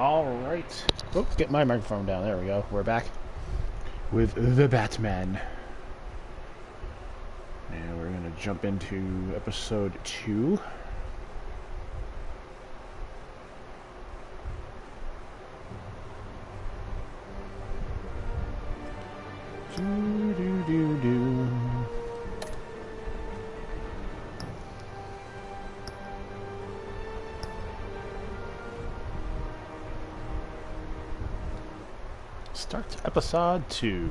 Alright. Oops, get my microphone down. There we go. We're back with the Batman. And we're going to jump into episode 2. Do-do-do-do. Start episode 2.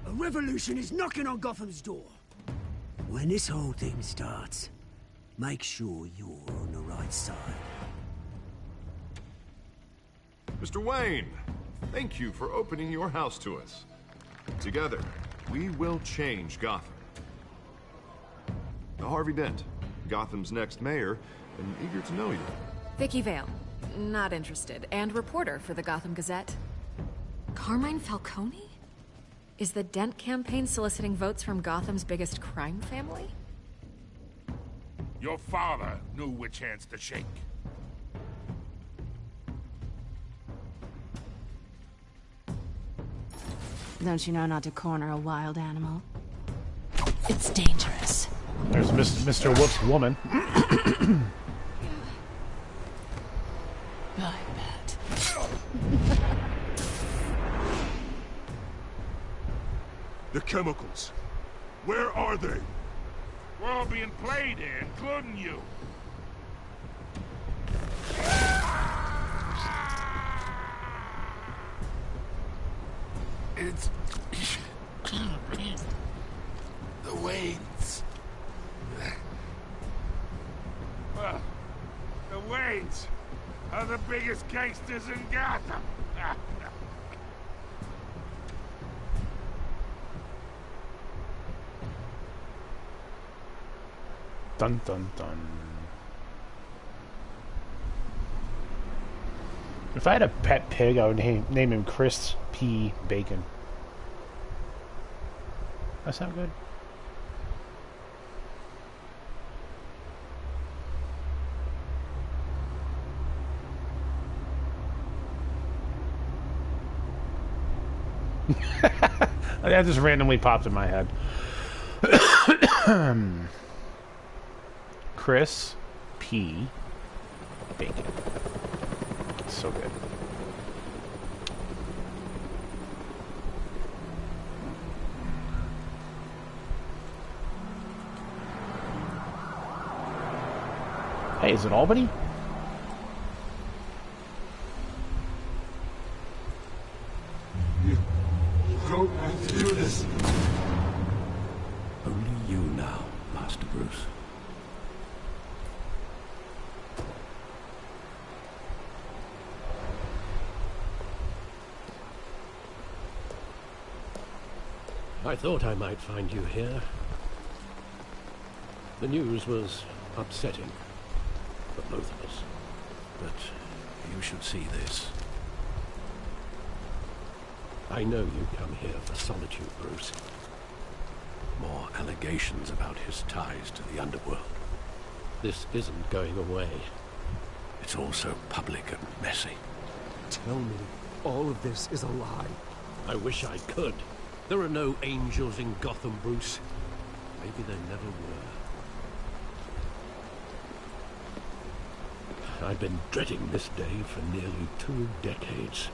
A revolution is knocking on Gotham's door. When this whole thing starts, make sure you're on the right side. Mr. Wayne, thank you for opening your house to us. Together, we will change Gotham. Harvey Dent, Gotham's next mayor, and eager to know you. Vicky Vale, not interested, and reporter for the Gotham Gazette. Carmine Falcone? Is the Dent campaign soliciting votes from Gotham's biggest crime family? Your father knew which hands to shake. Don't you know not to corner a wild animal? It's dangerous. There's Mr. Whoops Woman. I bet. The chemicals. Where are they? We're all being played here, including you. It's... the Waynes. Well, the Waynes are the biggest gangsters in Gotham. Dun dun dun. If I had a pet pig, I would name him Chris P. Bacon. That sound good? That just randomly popped in my head. Chris P. Bacon. So good. Hey, is it Albany? You don't have to do this. Only you now, Master Bruce. I thought I might find you here. The news was upsetting for both of us. But you should see this. I know you come here for solitude, Bruce. More allegations about his ties to the underworld. This isn't going away. It's all so public and messy. Tell me all of this is a lie. I wish I could. There are no angels in Gotham, Bruce. Maybe there never were. I've been dreading this day for nearly 2 decades.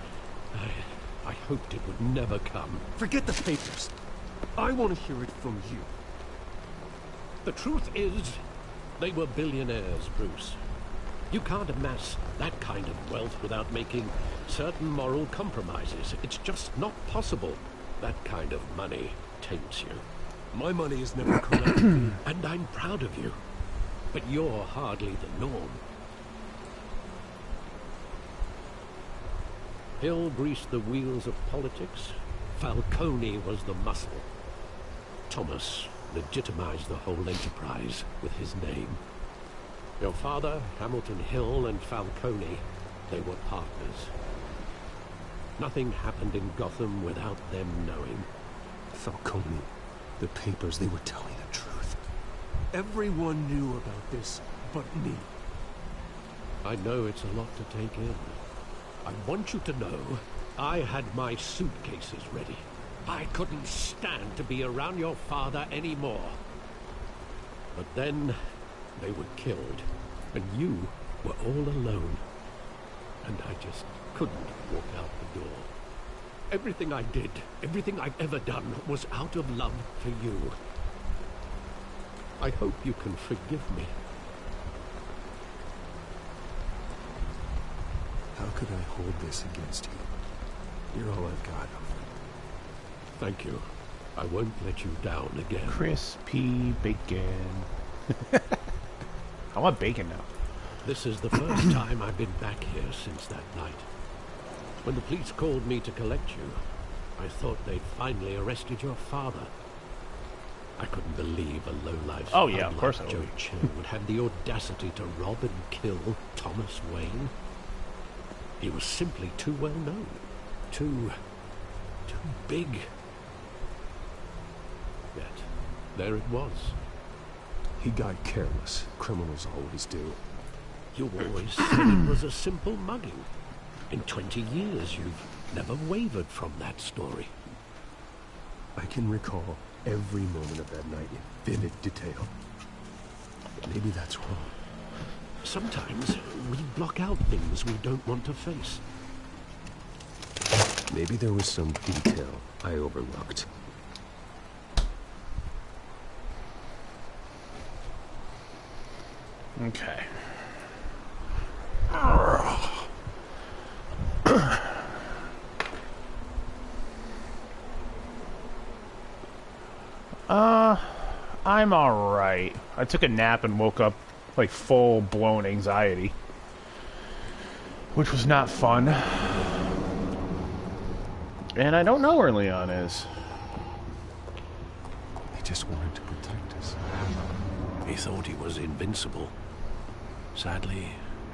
I hoped it would never come. Forget the papers. I want to hear it from you. The truth is, they were billionaires, Bruce. You can't amass that kind of wealth without making certain moral compromises. It's just not possible. That kind of money taints you. My money is never corrupt. And I'm proud of you. But you're hardly the norm. Hill greased the wheels of politics. Falcone was the muscle. Thomas legitimized the whole enterprise with his name. Your father, Hamilton Hill, and Falcone, they were partners. Nothing happened in Gotham without them knowing. Falcone, the papers, they were telling the truth. Everyone knew about this but me. I know it's a lot to take in. I want you to know I had my suitcases ready. I couldn't stand to be around your father anymore. But then they were killed, and you were all alone. And I just couldn't walk out the door. Everything I did, everything I've ever done, was out of love for you. I hope you can forgive me. How could I hold this against you? You're all I've got. Thank you. I won't let you down again. Crispy bacon. I want bacon now. This is the first time I've been back here since that night. When the police called me to collect you, I thought they'd finally arrested your father. I couldn't believe a lowlife Oh yeah, of course I like Joe would. Chill would have the audacity to rob and kill Thomas Wayne. He was simply too well known. Too big. Yet, there it was. He got careless. Criminals always do. You always said it was a simple mugging. In 20 years, you've never wavered from that story. I can recall every moment of that night in vivid detail. Maybe that's wrong. Sometimes we block out things we don't want to face. Maybe there was some detail I overlooked. Okay. I'm alright. I took a nap and woke up like full-blown anxiety, which was not fun. And I don't know where Leon is. He just wanted to protect us. He thought he was invincible. Sadly,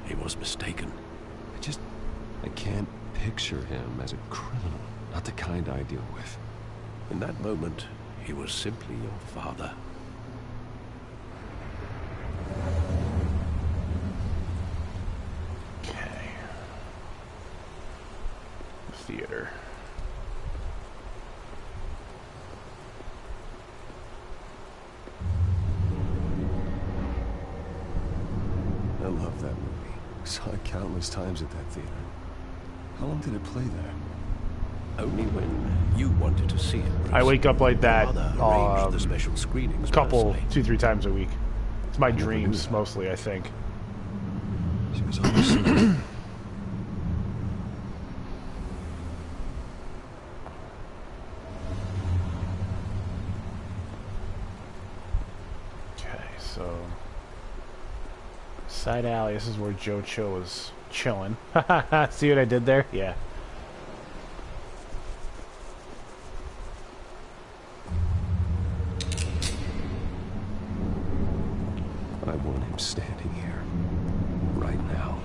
he was mistaken. I can't picture him as a criminal. Not the kind I deal with. In that moment, he was simply your father. Okay. Theater. I love that movie. Saw it countless times at that theater. How long did it play there? Only when you wanted to see it, Bruce. I wake up like that Arranged the special screenings couple, personally. 2-3 times a week. It's my dreams, mostly, I think. She was always so good. Okay, so... Side alley, this is where Joe Chill was chilling. See what I did there? Yeah. I want him standing here. Right now.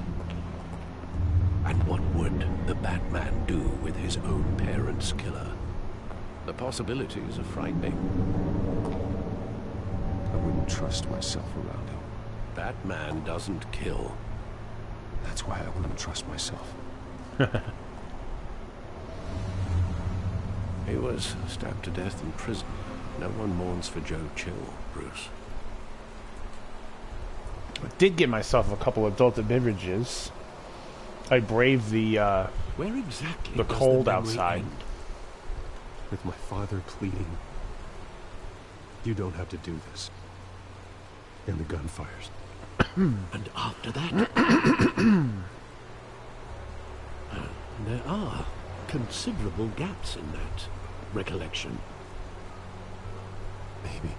And what would the Batman do with his own parents' killer? The possibilities are frightening. I wouldn't trust myself around him. Batman doesn't kill. That's why I wouldn't trust myself. He was stabbed to death in prison. No one mourns for Joe Chill, Bruce. I did get myself a couple adult beverages. I braved the Where exactly the does cold the memory outside. end? With my father pleading, you don't have to do this. And the gunfires. And after that, there are considerable gaps in that recollection. Maybe.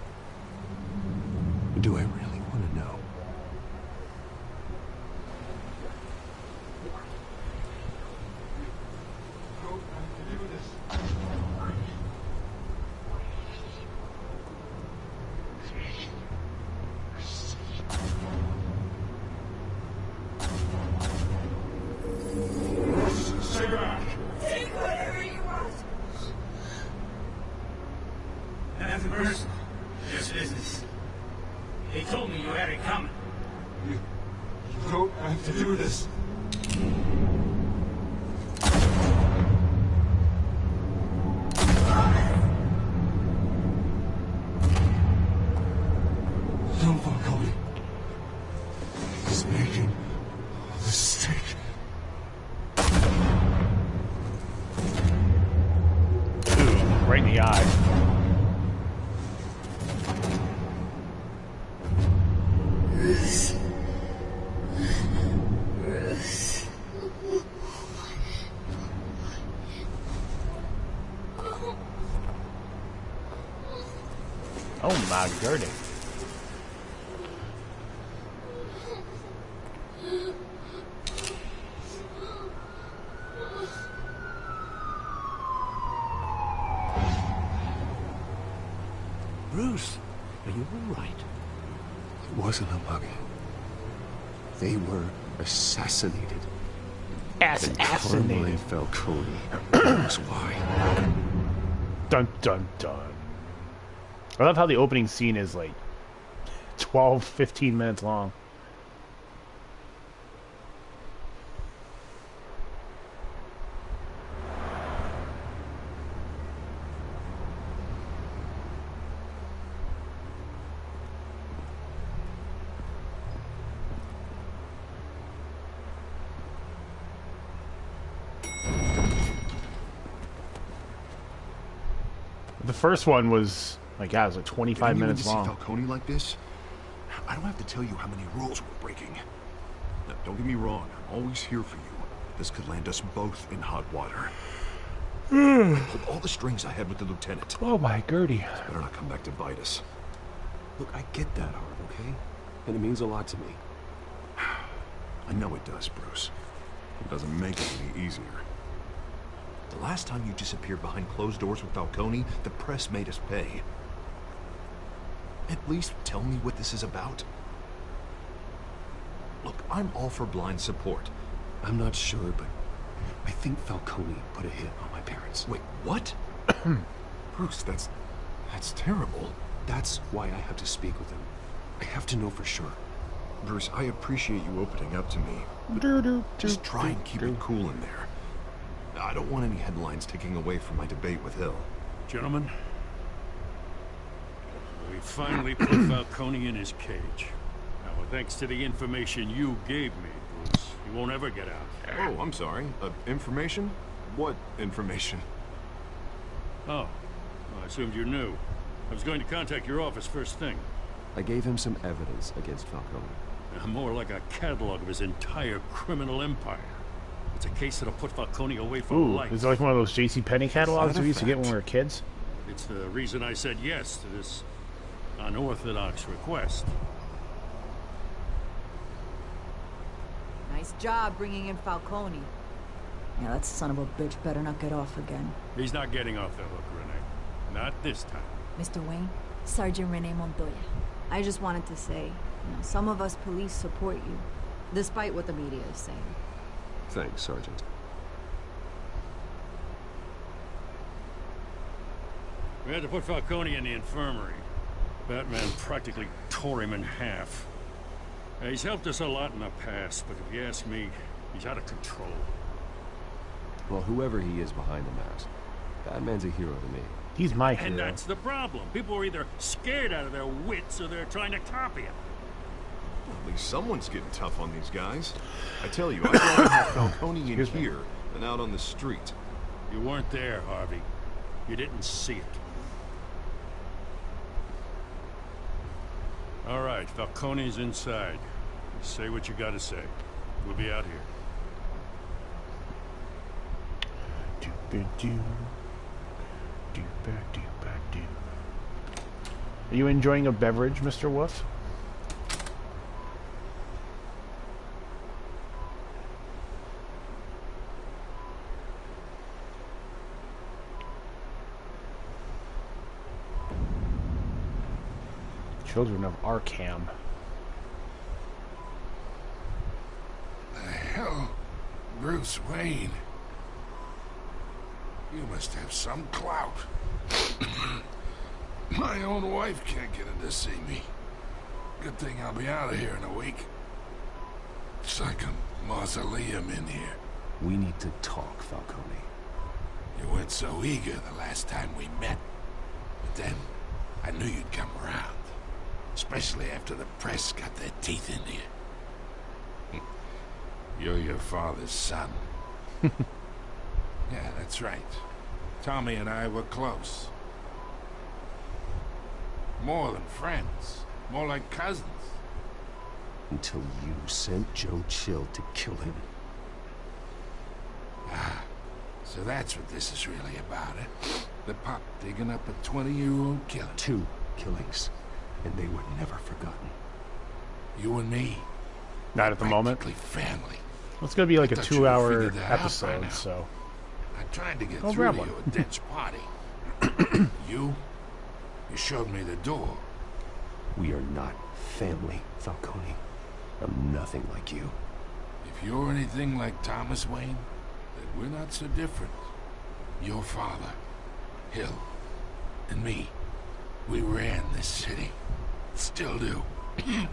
Do I really want to know? Bruce, this business. They told me you had it coming. You don't have to do this. Don't Falcone. He's making a mistake. Ooh, right in the eye. Oh my goodness. Bruce, are you all right? It wasn't a mug. They were assassinated. Assassinated. Carmine Falcone. That's why. Dun dun dun. I love how the opening scene is like 12, 15 minutes long. The first one was, my God, it was like 25 minutes long. See Falcone like this? I don't have to tell you how many rules we're breaking. Now, don't get me wrong, I'm always here for you. This could land us both in hot water. I pulled all the strings I had with the lieutenant. Oh my Gertie. Better not come back to bite us. Look, I get that, Harv, okay? And it means a lot to me. I know it does, Bruce. It doesn't make it any easier. The last time you disappeared behind closed doors with Falcone, the press made us pay. At least tell me what this is about. Look, I'm all for blind support. I'm not sure, but I think Falcone put a hit on my parents. Wait, what? Bruce, that's terrible. That's why I have to speak with him. I have to know for sure. Bruce, I appreciate you opening up to me, but just try and keep it cool in there. I don't want any headlines taking away from my debate with Hill. Gentlemen, we finally put Falcone in his cage. Now, thanks to the information you gave me, Bruce, he won't ever get out. Oh, I'm sorry. Information? What information? Oh, well, I assumed you knew. I was going to contact your office first thing. I gave him some evidence against Falcone. More like a catalog of his entire criminal empire. It's a case that'll put Falcone away for life. Is it like one of those JCPenney catalogs we used to get when we were kids? It's the reason I said yes to this unorthodox request. Nice job bringing in Falcone. Yeah, that son of a bitch better not get off again. He's not getting off the hook, Renee. Not this time. Mr. Wayne, Sergeant Renee Montoya. I just wanted to say, some of us police support you, despite what the media is saying. Thanks, Sergeant. We had to put Falcone in the infirmary. Batman practically tore him in half. He's helped us a lot in the past, but if you ask me, he's out of control. Well, whoever he is behind the mask, Batman's a hero to me. He's my hero. And that's the problem. People are either scared out of their wits or they're trying to copy him. Well, at least someone's getting tough on these guys. I tell you, I'd rather have Falcone in here than out on the street. You weren't there, Harvey. You didn't see it. All right, Falcone's inside. Say what you gotta say. We'll be out here. Are you enjoying a beverage, Mr. Wolf? Children of Arkham. The hell? Bruce Wayne. You must have some clout. My own wife can't get in to see me. Good thing I'll be out of here in a week. It's like a mausoleum in here. We need to talk, Falcone. You weren't so eager the last time we met. But then, I knew you'd come around. Especially after the press got their teeth into you. You're your father's son. Yeah, that's right. Tommy and I were close. More than friends. More like cousins. Until you sent Joe Chill to kill him. Ah, so that's what this is really about, eh? The pop digging up a 20-year-old killer. 2 killings, and they were never forgotten. You and me. Not at the moment. Family. Well, it's gonna be like a I thought you would 2-hour figure that out by episode, now. so. I tried to get I'll through grab to one. you at Dent's party. You showed me the door. We are not family, Falcone. I'm nothing like you. If you're anything like Thomas Wayne, then we're not so different. Your father, Hill, and me, we ran this city. Still do. God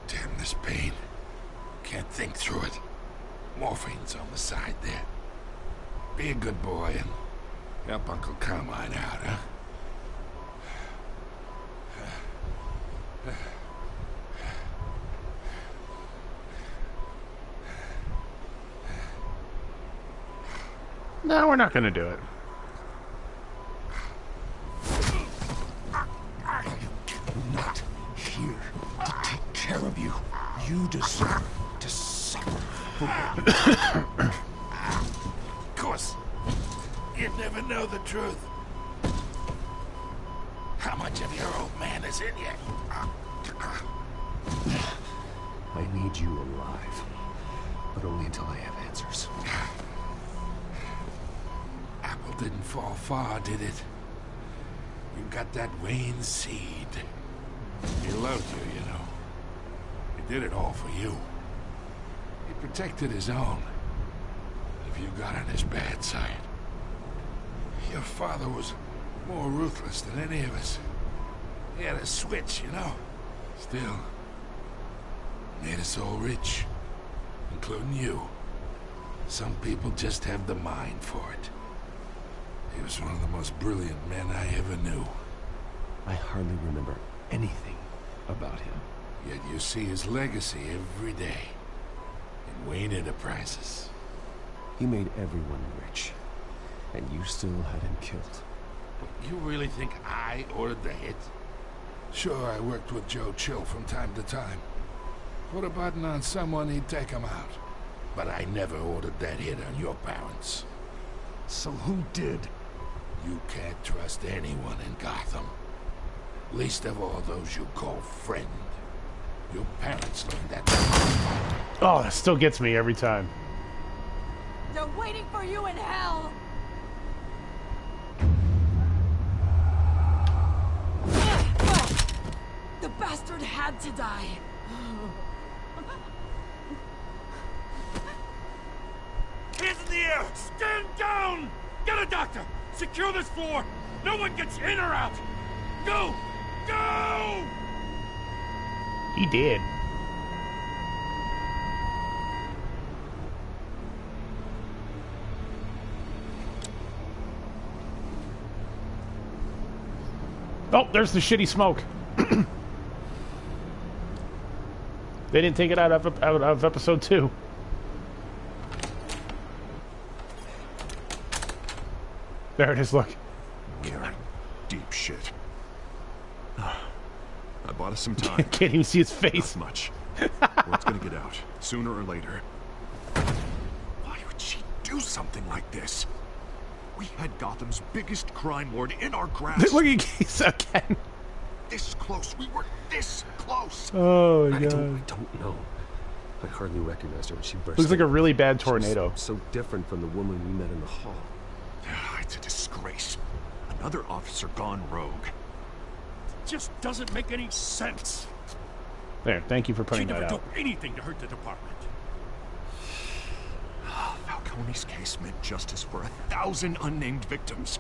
damn this pain. Can't think through it. Morphine's on the side there. Be a good boy and help Uncle Carmine out, huh? No, we're not gonna do it. I'm not here to take care of you. You deserve to suffer for what Of course, you'd never know the truth. How much of your old man is in you? I need you alive, but only until I have answers. Apple didn't fall far, did it? You got that Wayne seed. He loved you, you know. He did it all for you. He protected his own. If you got on his bad side. Your father was more ruthless than any of us. He had a switch, you know. Still, made us all rich. Including you. Some people just have the mind for it. He was one of the most brilliant men I ever knew. I hardly remember anything about him. Yet you see his legacy every day. In Wayne Enterprises. He made everyone rich, and you still had him killed. You really think I ordered the hit? Sure, I worked with Joe Chill from time to time. Put a button on someone, he'd take him out. But I never ordered that hit on your parents. So who did? You can't trust anyone in Gotham. Least of all those you call friend. Your parents learned that. Oh, that still gets me every time. They're waiting for you in hell! The bastard had to die. Hands in the air! Stand down! Get a doctor! Secure this floor! No one gets in or out! Go! Go! He did. Oh, there's the shitty smoke. They didn't take it out of episode 2. There it is, look. We're in deep shit. I bought us some time. Can't even see his face. Not much. Word's gonna get out, sooner or later. Why would she do something like this? We had Gotham's biggest crime lord in our grasp. Look at Geese again. This close. We were this close. Oh, my I God. don't know. I hardly recognized her when she burst Looks like in. a really bad She was tornado. so different from the woman we met in the hall. It's a disgrace. Another officer gone rogue. Just doesn't make any sense. There, thank you for She putting never that do out. anything to hurt the department. Falcone's case meant justice for 1,000 unnamed victims.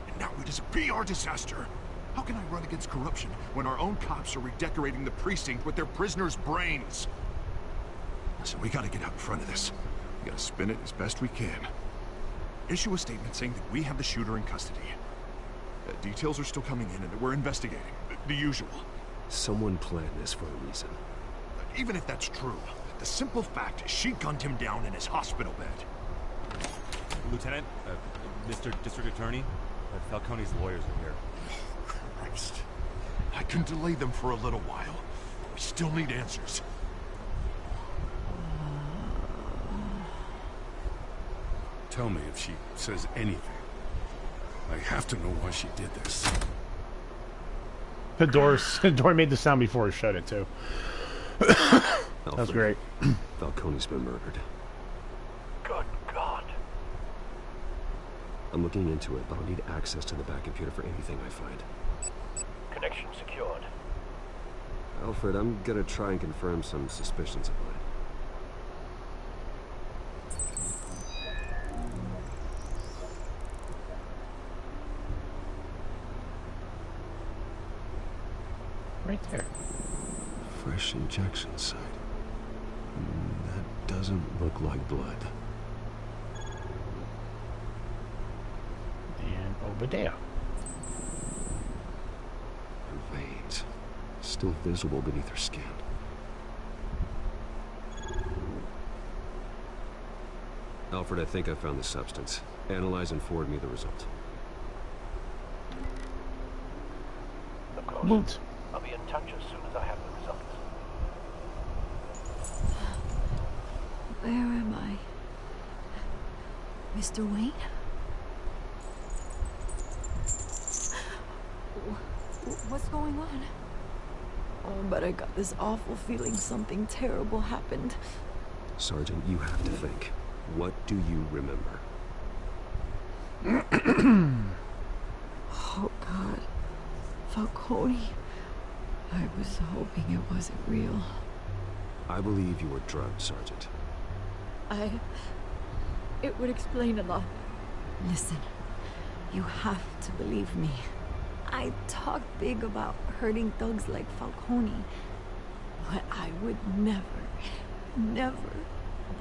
And Now it is a PR disaster. How can I run against corruption when our own cops are redecorating the precinct with their prisoners' brains? Listen, we gotta get out in front of this. We gotta spin it as best we can. Issue a statement saying that we have the shooter in custody. Details are still coming in and we're investigating. The usual. Someone planned this for a reason. Even if that's true, the simple fact is she gunned him down in his hospital bed. Lieutenant, Mr. District Attorney, Falcone's lawyers are here. Christ. I can delay them for a little while. We still need answers. Tell me if she says anything. I have to know why she did this. The door made the sound before it shut it, too. That was great. Falcone's been murdered. Good God. I'm looking into it, but I'll need access to the back computer for anything I find. Connection secured. Alfred, I'm gonna try and confirm some suspicions of mine. Right there. Fresh injection site. That doesn't look like blood. And Obadiah. Her veins. Still visible beneath her skin. Alfred, I think I found the substance. Analyze and forward me the result. Of course. Wounds. I'll be in touch as soon as I have the results. Where am I? Mr. Wayne? What's going on? Oh, but I got this awful feeling something terrible happened. Sergeant, you have to think. What do you remember? Oh, God. Falcone. I was hoping it wasn't real. I believe you were drugged, Sergeant. It would explain a lot. Listen, you have to believe me. I talk big about hurting thugs like Falcone, but I would never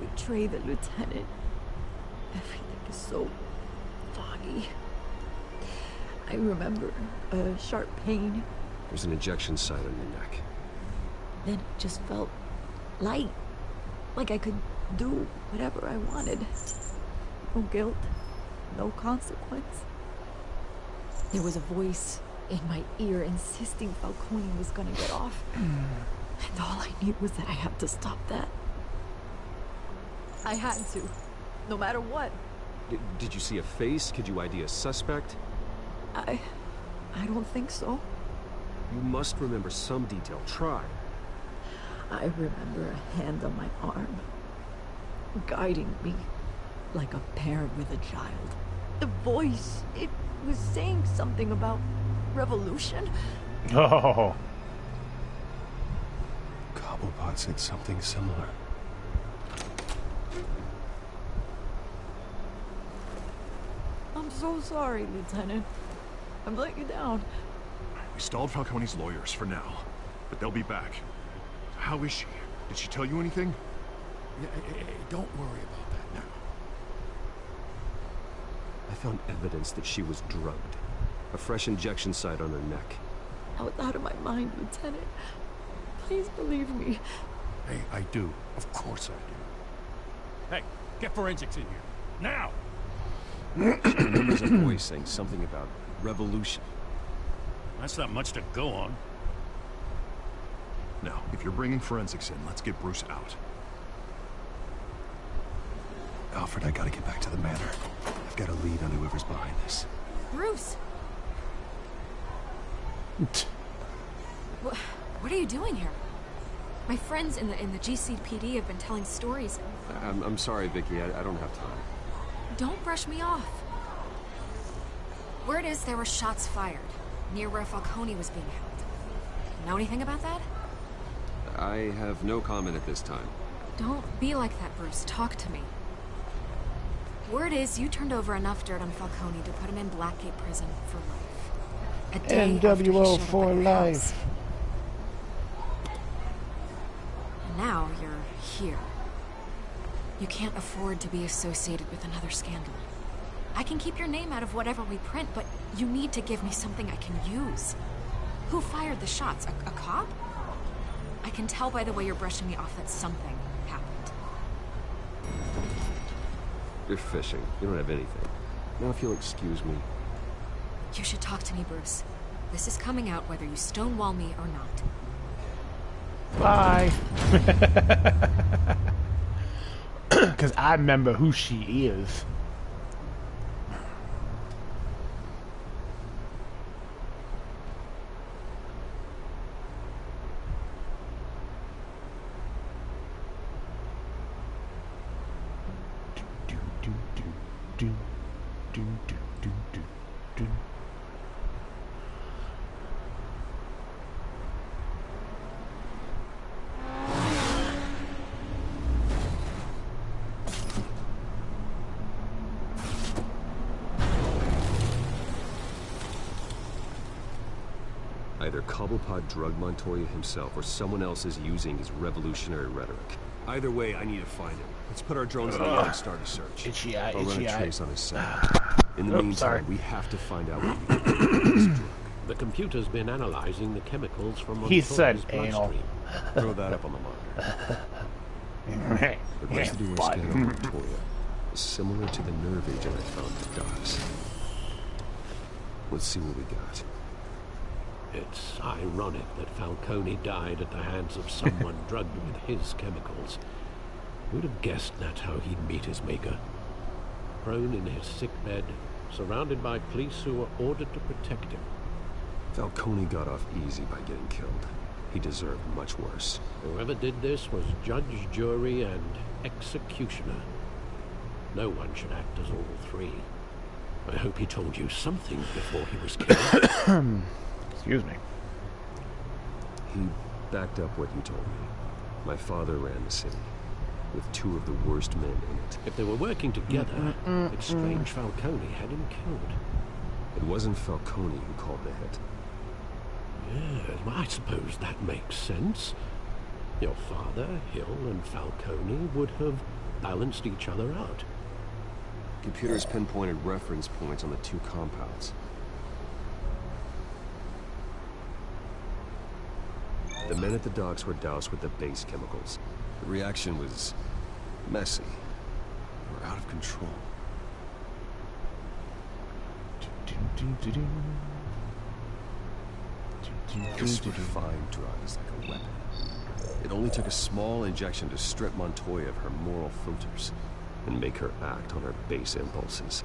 betray the lieutenant. Everything is so foggy. I remember a sharp pain. There's an injection site on your neck. Then it just felt light. Like I could do whatever I wanted. No guilt, no consequence. There was a voice in my ear insisting Falcone was gonna get off. And all I knew was that I had to stop that. I had to, no matter what. Did you see a face? Could you ID a suspect? I don't think so. You must remember some detail. Try. I remember a hand on my arm, guiding me like a parent with a child. The voice, it was saying something about revolution. Oh. Cobblepot said something similar. I'm so sorry, Lieutenant. I've let you down. We stalled Falcone's lawyers for now, but they'll be back. How is she? Did she tell you anything? Don't worry about that now. I found evidence that she was drugged. A fresh injection site on her neck. I was out of my mind, Lieutenant. Please believe me. Hey, I do. Of course I do. Hey, get forensics in here. Now! She remembers a voice saying something about revolution. That's not much to go on. Now, if you're bringing forensics in, let's get Bruce out. Alfred, I gotta get back to the manor. I've got a lead on whoever's behind this. Bruce! What are you doing here? My friends in the GCPD have been telling stories. I'm sorry, Vicky. I don't have time. Don't brush me off. Word is there were shots fired near where Falcone was being held. Know anything about that? I have no comment at this time. Don't be like that, Bruce. Talk to me. Word is you turned over enough dirt on Falcone to put him in Blackgate Prison for life. A day after he NWO showed up for at your house. life. And now you're here. You can't afford to be associated with another scandal. I can keep your name out of whatever we print, but you need to give me something I can use. Who fired the shots? A cop? I can tell by the way you're brushing me off that something happened. You're fishing. You don't have anything. Now if you'll excuse me. You should talk to me, Bruce. This is coming out whether you stonewall me or not. Bye. Because I remember who she is. Either Cobblepot drugged Montoya himself, or someone else is using his revolutionary rhetoric. Either way, I need to find him. Let's put our drones in the air and start a search. Itchy eye, I'll run itchy a eye. trace on his cell. In the meantime, sorry. we have to find out what he did with this drug. The computer's been analyzing the chemicals from He said Montoya's anal. bloodstream. Throw that up on the monitor. The residue we're scanning on Montoya is similar to the nerve agent I found at the docks. Let's see what we got. It's ironic that Falcone died at the hands of someone drugged with his chemicals. Who'd have guessed that's how he'd meet his maker? Prone in his sickbed, surrounded by police who were ordered to protect him. Falcone got off easy by getting killed. He deserved much worse. Whoever did this was judge, jury, and executioner. No one should act as all three. I hope he told you something before he was killed. Excuse me. He backed up what you told me. My father ran the city, with two of the worst men in it. If they were working together, it's strange Falcone had him killed. It wasn't Falcone who called the hit. Yes, well, I suppose that makes sense. Your father, Hill, and Falcone would have balanced each other out. Computers pinpointed reference points on the two compounds. The men at the docks were doused with the base chemicals. The reaction was messy. They were out of control. This refined drug is like a weapon. It only took a small injection to strip Montoya of her moral filters and make her act on her base impulses.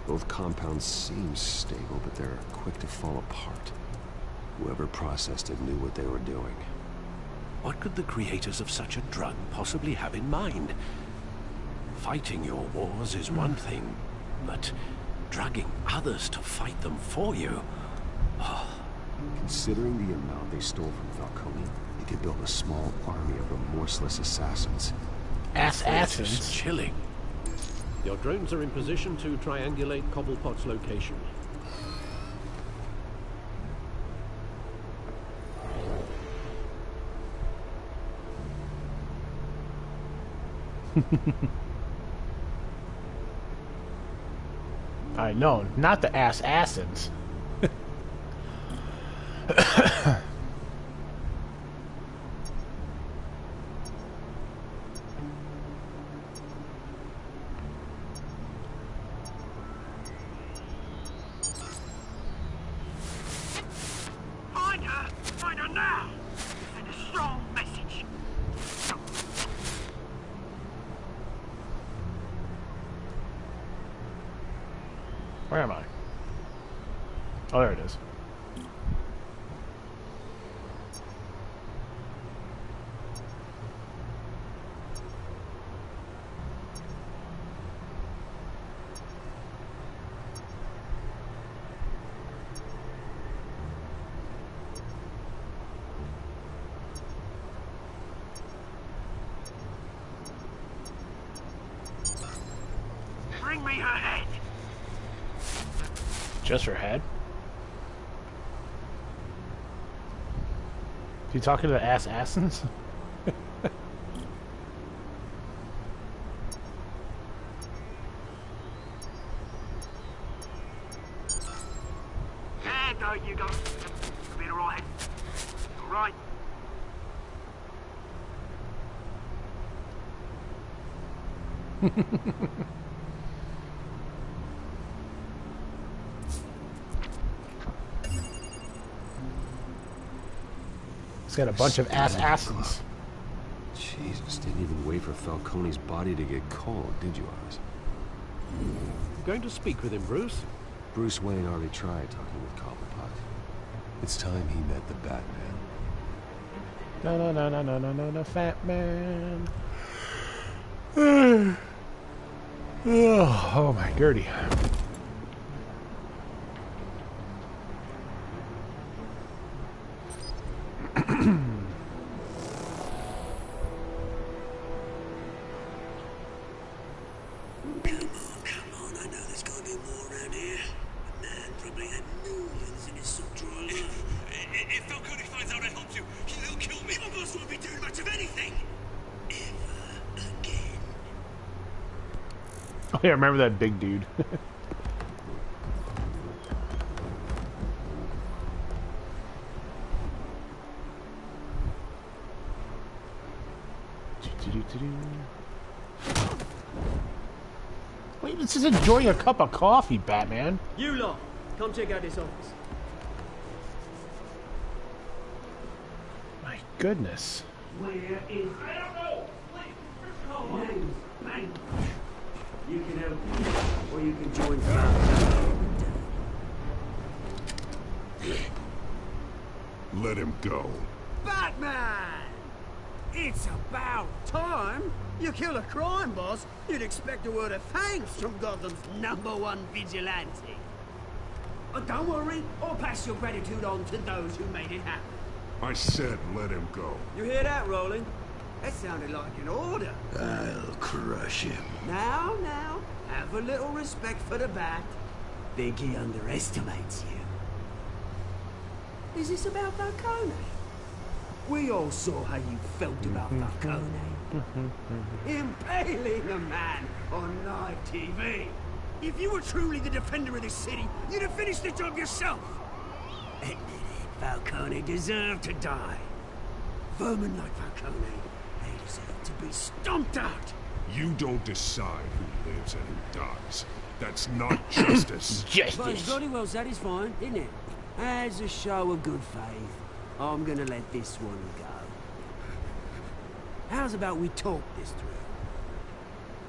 Both compounds seem stable, but they're quick to fall apart. Whoever processed it knew what they were doing. What could the creators of such a drug possibly have in mind? Fighting your wars is one thing, but drugging others to fight them for you? Oh. Considering the amount they stole from Falcone, they could build a small army of remorseless assassins. Assassins? It's chilling. Your drones are in position to triangulate Cobblepot's location. I know, not the assassins. Find her now! Send a strong message. Where am I? Oh, there it is. me her head. Just her head? You talking to the assassins? Yeah, no, you go. You'll be alright. Alright. He's got a bunch of assassins. Jesus, didn't even wait for Falcone's body to get cold, did you, Oz? Going to speak with him, Bruce? Bruce Wayne already tried talking with Cobblepot. It's time he met the Batman. No, fat man. Oh my Gertie. Oh yeah, I remember that big dude. Wait, let's just enjoy a cup of coffee, Batman. You lot, come check out this office. My goodness. Where is... I don't know! Please, you can help me, or you can join Let him go. Batman! It's about time! You kill a crime boss, you'd expect a word of thanks from Gotham's #1 vigilante. But don't worry, I'll pass your gratitude on to those who made it happen. I said let him go. You hear that, Roland? That sounded like an order. I'll crush him. Now, have a little respect for the Bat. Think he underestimates you. Is this about Falcone? We all saw how you felt about Falcone. Impaling a man on live TV. If you were truly the defender of this city, you'd have finished the job yourself. Admit it, Falcone deserved to die. Vermin like Falcone, they deserve to be stomped out. You don't decide who lives and who dies. That's not justice. But it's very well satisfying, isn't it? As a show of good faith, I'm gonna let this one go. How's about we talk this through?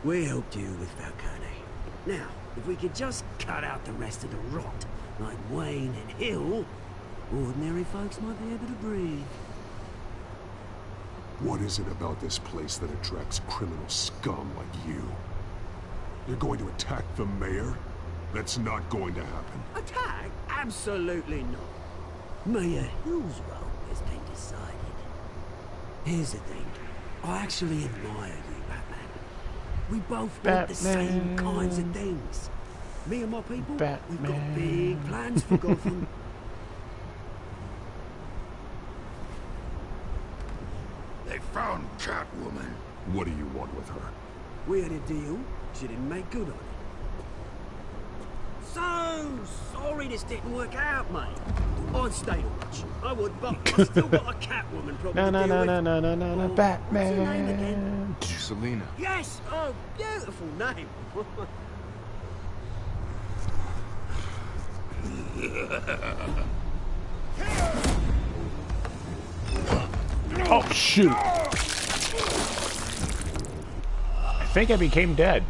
We helped you with Falcone. Now, if we could just cut out the rest of the rot, like Wayne and Hill, ordinary folks might be able to breathe. What is it about this place that attracts criminal scum like you? You're going to attack the mayor? That's not going to happen. Attack? Absolutely not. Mayor Hill's role has been decided. Here's the thing. I actually admire you, Batman. We both want the same kinds of things. Me and my people, we've got big plans for Gotham. They found Catwoman. What do you want with her? We had a deal. She didn't make good on it. So sorry this didn't work out, mate. I'd stay to watch. I would, but I've still got a Catwoman problem to deal with. No, Batman. What's her name again? Selina. Yes! Oh, beautiful name. Oh, shoot. I think I became dead.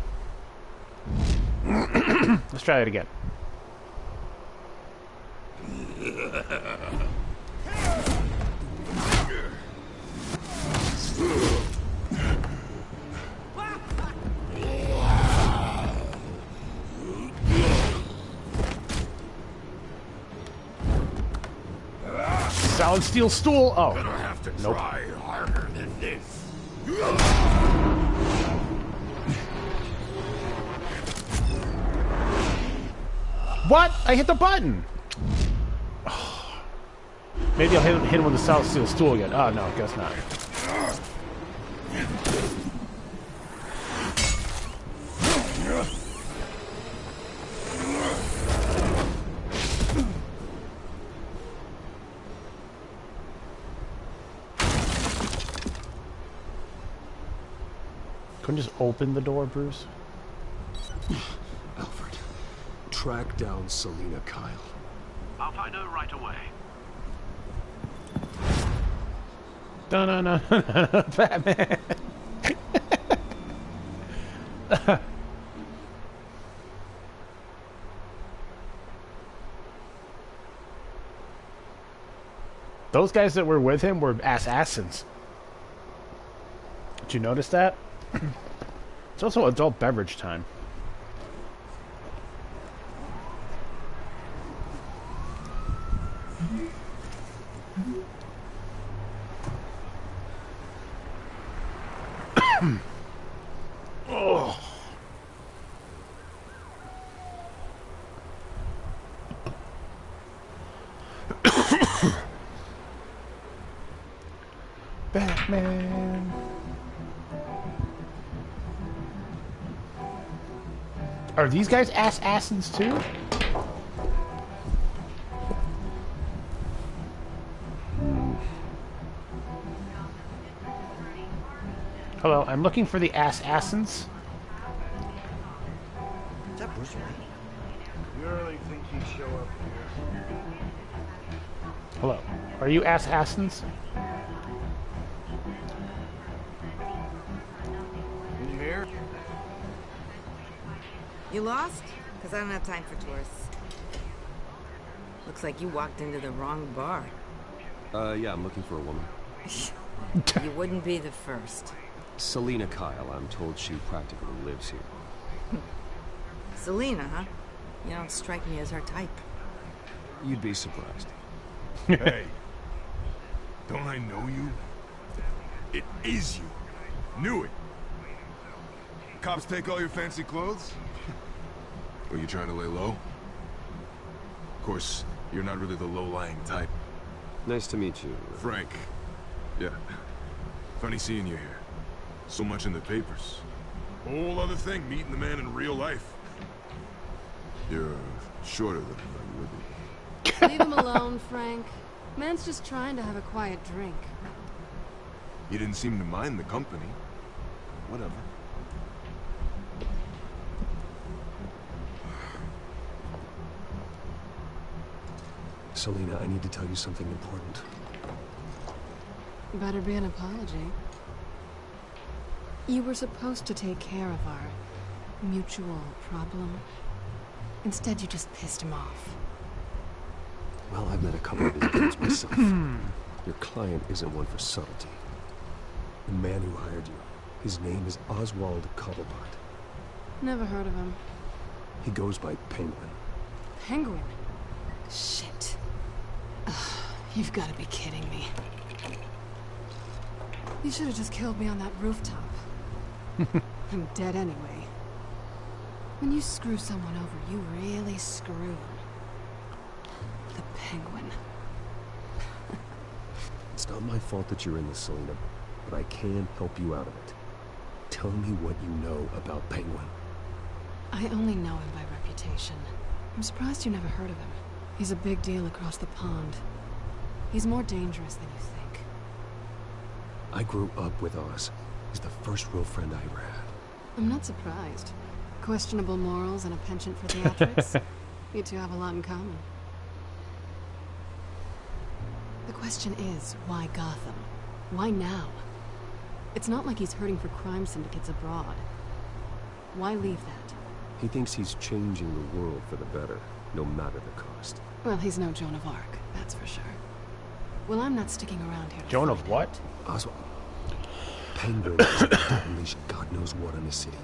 Let's try that again. Solid steel stool. Oh, gonna have to nope. try harder than this. What? I hit the button! Maybe I'll hit him with the South Steel stool again. Oh, no, guess not. Couldn't just open the door, Bruce? Alfred, track down Selina Kyle. I'll find her right away. No, Batman. Those guys that were with him were assassins. Did you notice that? It's also adult beverage time. Oh. Batman. Are these guys assassins too? Hello, I'm looking for the assassins. Is that Bruce Wayne? You really think he'd show up here? Hello, are you assassins? You here? You lost? Because I don't have time for tourists. Looks like you walked into the wrong bar. Yeah, I'm looking for a woman. You wouldn't be the first. Selina Kyle, I'm told she practically lives here. Selina, huh? You don't strike me as her type. You'd be surprised. Hey, don't I know you? It is you. Knew it. Cops take all your fancy clothes? Were you trying to lay low? Of course, you're not really the low-lying type. Nice to meet you. Frank. Yeah. Funny seeing you here. So much in the papers. Whole other thing, meeting the man in real life. You're shorter than I thought you would be. Leave him alone, Frank. Man's just trying to have a quiet drink. You didn't seem to mind the company. Whatever. Selina, I need to tell you something important. Better be an apology. You were supposed to take care of our mutual problem. Instead, you just pissed him off. Well, I've met a couple of his kids myself. Your client isn't one for subtlety. The man who hired you, his name is Oswald Cobblepot. Never heard of him. He goes by Penguin. Penguin? Shit. Ugh, you've got to be kidding me. You should have just killed me on that rooftop. I'm dead anyway. When you screw someone over, you really screw them. The Penguin. It's not my fault that you're in this, Selina, but I can help you out of it. Tell me what you know about Penguin. I only know him by reputation. I'm surprised you never heard of him. He's a big deal across the pond. He's more dangerous than you think. I grew up with Oz. He's the first real friend I ever had. I'm not surprised. Questionable morals and a penchant for theatrics. You two have a lot in common. The question is, why Gotham? Why now? It's not like he's hurting for crime syndicates abroad. Why leave that? He thinks he's changing the world for the better, no matter the cost. Well, he's no Joan of Arc, that's for sure. Well, I'm not sticking around here to Joan of what? Oswald. Penguin is about to unleash God knows what on the city.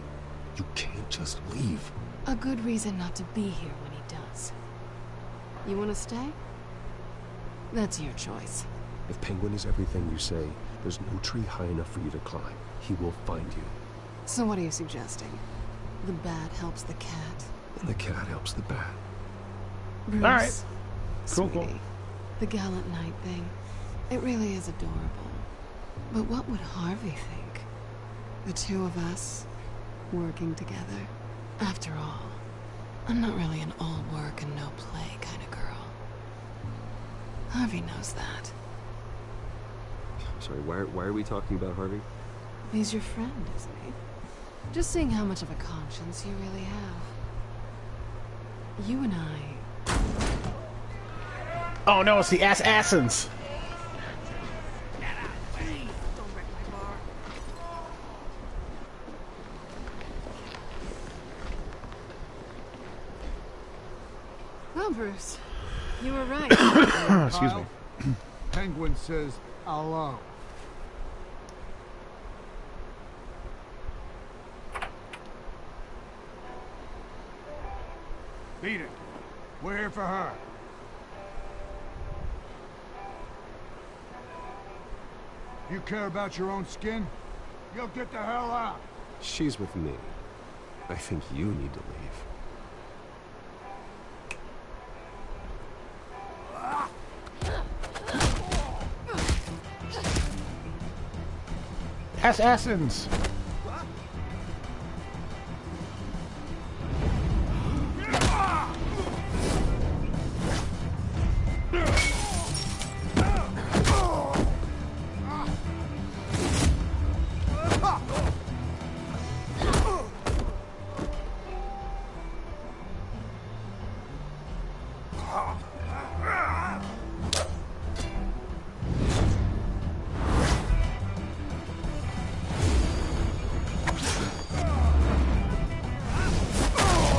You can't just leave. A good reason not to be here when he does. You want to stay? That's your choice. If Penguin is everything you say, there's no tree high enough for you to climb. He will find you. So what are you suggesting? The bat helps the cat? And the cat helps the bat. Bruce, All right. Cool, sweetie, cool. the gallant knight thing, it really is adorable. But what would Harvey think? The two of us, working together. After all, I'm not really an all work and no play kind of girl. Harvey knows that. I'm sorry, why are we talking about Harvey? He's your friend, isn't he? Just seeing how much of a conscience you really have. You and I... Oh no, it's the assassins. Well, Bruce, you were right. Excuse me. Penguin says hello. Beat it. We're here for her. You care about your own skin? You'll get the hell out. She's with me. I think you need to leave. Assassins.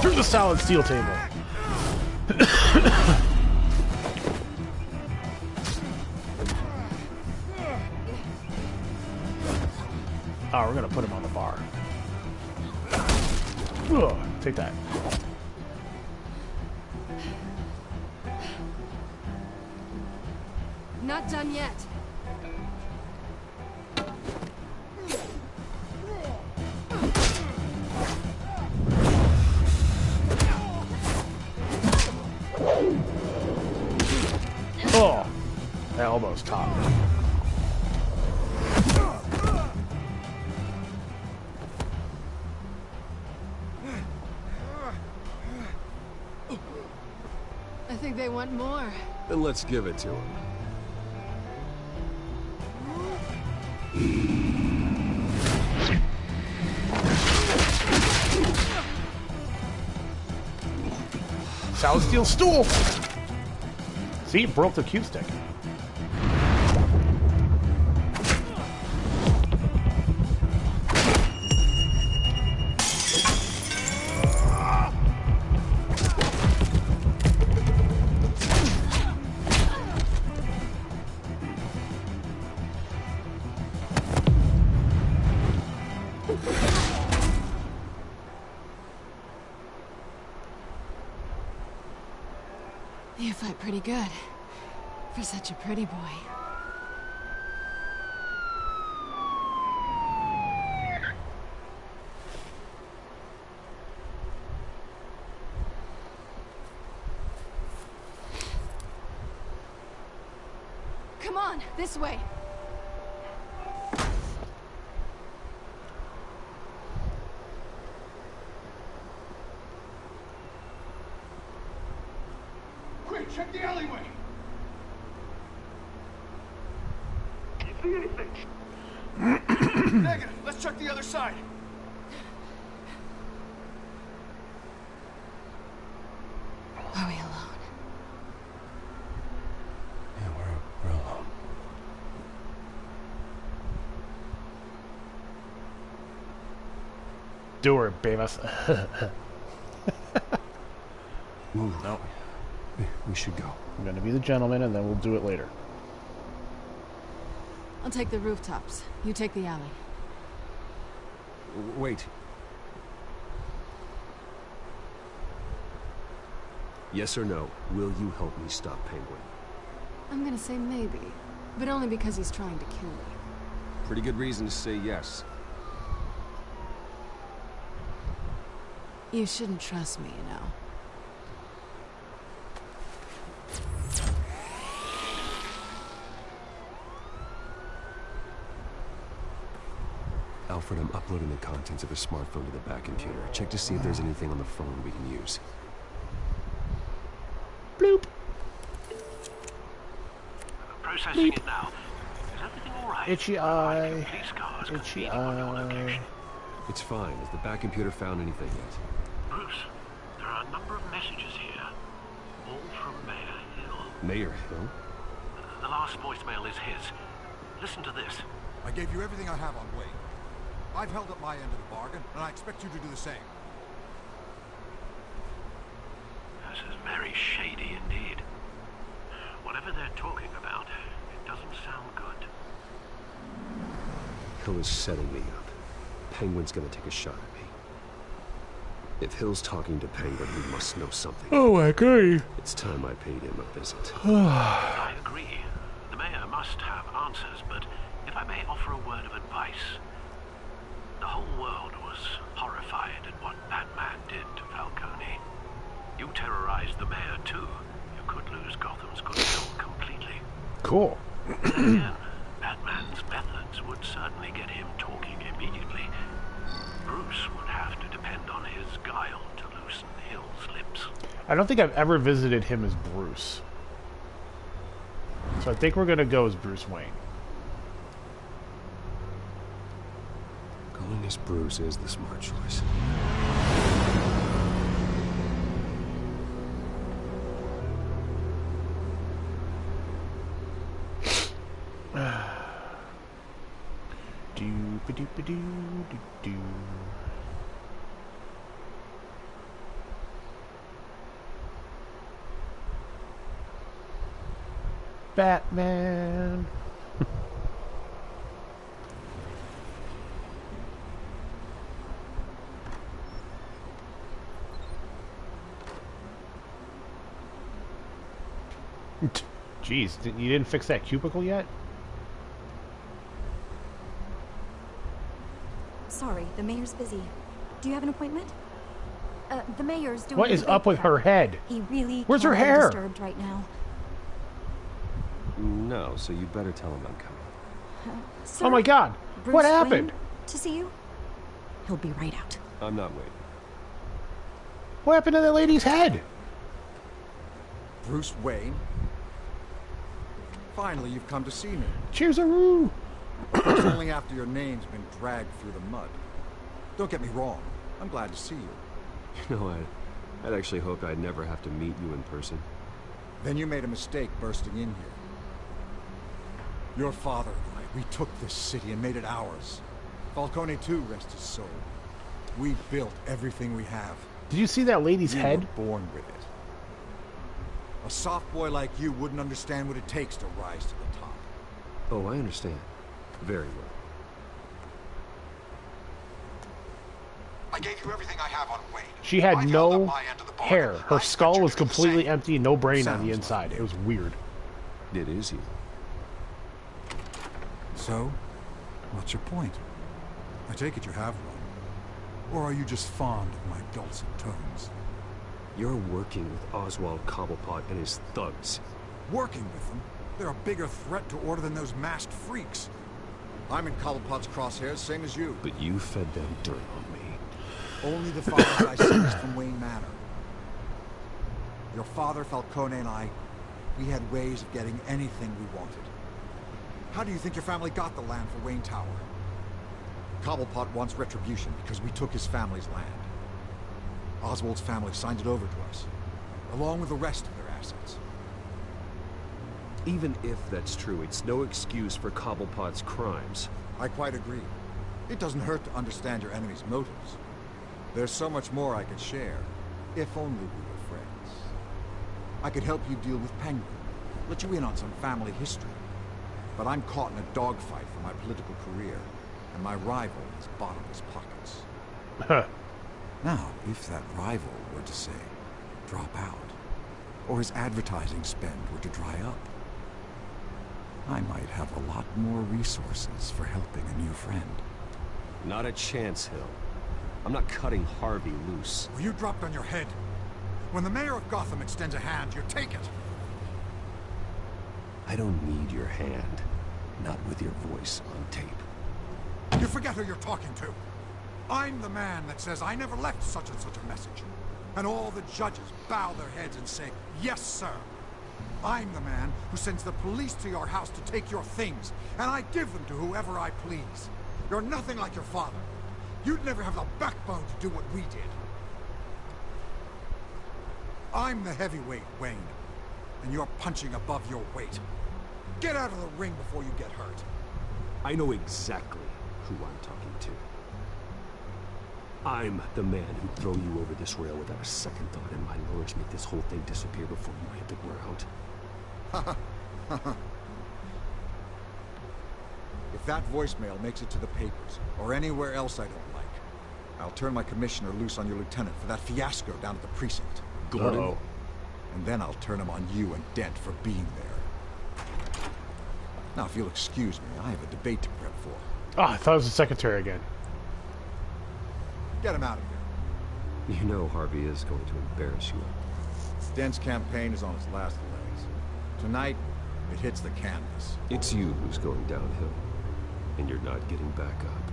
Through the solid steel table. Oh, we're gonna put him on the bar. Ugh, take that. Not done yet. Oh, that elbow's top. I think they want more. Then let's give it to him. Solid steel stool. See, it broke the cue stick. You fight pretty good. For such a pretty boy. Come on, this way. Quick, check the alleyway. See anything? Negative. Let's check the other side. Are we alone? Yeah, we're alone. Do her, Beavis. Move. No. We should go. I'm gonna be the gentleman, and then we'll do it later. I'll take the rooftops. You take the alley. Wait. Yes or no, will you help me stop Penguin? I'm gonna say maybe, but only because he's trying to kill me. Pretty good reason to say yes. You shouldn't trust me, you know. Alfred, I'm uploading the contents of the smartphone to the back computer. Check to see if there's anything on the phone we can use. Bloop. Processing it now. Is everything all right? Itchy eye. Itchy eye. It's fine. Has the back computer found anything yet? Bruce, there are a number of messages here. All from Mayor Hill. Mayor Hill? The last voicemail is his. Listen to this. I gave you everything I have on Wayne. I've held up my end of the bargain, and I expect you to do the same. This is very shady indeed. Whatever they're talking about, it doesn't sound good. Hill is setting me up. Penguin's gonna take a shot at me. If Hill's talking to Penguin, he must know something. Oh, I agree. It's time I paid him a visit. I agree. The mayor must have answers, but if I may offer a word of advice, the whole world was horrified at what Batman did to Falcone. You terrorized the mayor too. You could lose Gotham's goodwill completely. Cool. Again, Batman's methods would certainly get him talking immediately. Bruce would have to depend on his guile to loosen Hill's lips. I don't think I've ever visited him as Bruce. So I think we're going to go as Bruce Wayne. Going as Bruce is the smart choice. Do-ba-do-ba-do-do-do. Batman. Jeez, you didn't fix that cubicle yet? Sorry, the mayor's busy. Do you have an appointment? The mayor's doing. What is up with her head? He really. Where's her can't be hair? Disturbed right now. No, so you better tell him I'm coming. Sir, Oh my God! Bruce What happened? Wayne, to see you. He'll be right out. I'm not waiting. What happened to that lady's head? Bruce Wayne? Finally, you've come to see me. Cheers-a-roo! It's only after your name's been dragged through the mud. Don't get me wrong. I'm glad to see you. You know, I'd actually hoped I'd never have to meet you in person. Then you made a mistake bursting in here. Your father and I, we took this city and made it ours. Falcone too, rest his soul. We built everything we have. Did you see that lady's You head? were born with it. A soft boy like you wouldn't understand what it takes to rise to the top. Oh, I understand. Very well. I gave you everything I have on Wayne. She had no hair. Her skull was completely empty, no brain on the inside. It was weird. It is you. So, what's your point? I take it you have one. Or are you just fond of my dulcet tones? You're working with Oswald Cobblepot and his thugs. Working with them? They're a bigger threat to order than those masked freaks. I'm in Cobblepot's crosshairs, same as you. But you fed them dirt on me. Only the files I seized from Wayne Manor. Your father, Falcone, and I, we had ways of getting anything we wanted. How do you think your family got the land for Wayne Tower? Cobblepot wants retribution because we took his family's land. Oswald's family signed it over to us, along with the rest of their assets. Even if that's true, it's no excuse for Cobblepot's crimes. I quite agree. It doesn't hurt to understand your enemy's motives. There's so much more I could share, if only we were friends. I could help you deal with Penguin, let you in on some family history. But I'm caught in a dogfight for my political career, and my rival has bottomless pockets. Now, if that rival were to say, drop out, or his advertising spend were to dry up, I might have a lot more resources for helping a new friend. Not a chance, Hill. I'm not cutting Harvey loose. Well, you dropped on your head. When the mayor of Gotham extends a hand, you take it. I don't need your hand. Not with your voice on tape. You forget who you're talking to. I'm the man that says I never left such and such a message. And all the judges bow their heads and say, yes, sir. I'm the man who sends the police to your house to take your things, and I give them to whoever I please. You're nothing like your father. You'd never have the backbone to do what we did. I'm the heavyweight, Wayne, and you're punching above your weight. Get out of the ring before you get hurt. I know exactly who I'm talking to. I'm the man who'd throw you over this rail without a second thought, and my lawyers make this whole thing disappear before you hit the ground. If that voicemail makes it to the papers, or anywhere else I don't like, I'll turn my commissioner loose on your lieutenant for that fiasco down at the precinct. Gordon? Uh-oh. And then I'll turn him on you and Dent for being there. Now, if you'll excuse me, I have a debate to prep for. Oh, I thought it was the secretary again. Get him out of here. You know Harvey is going to embarrass you. Dent's campaign is on its last legs. Tonight, it hits the canvas. It's you who's going downhill, and you're not getting back up.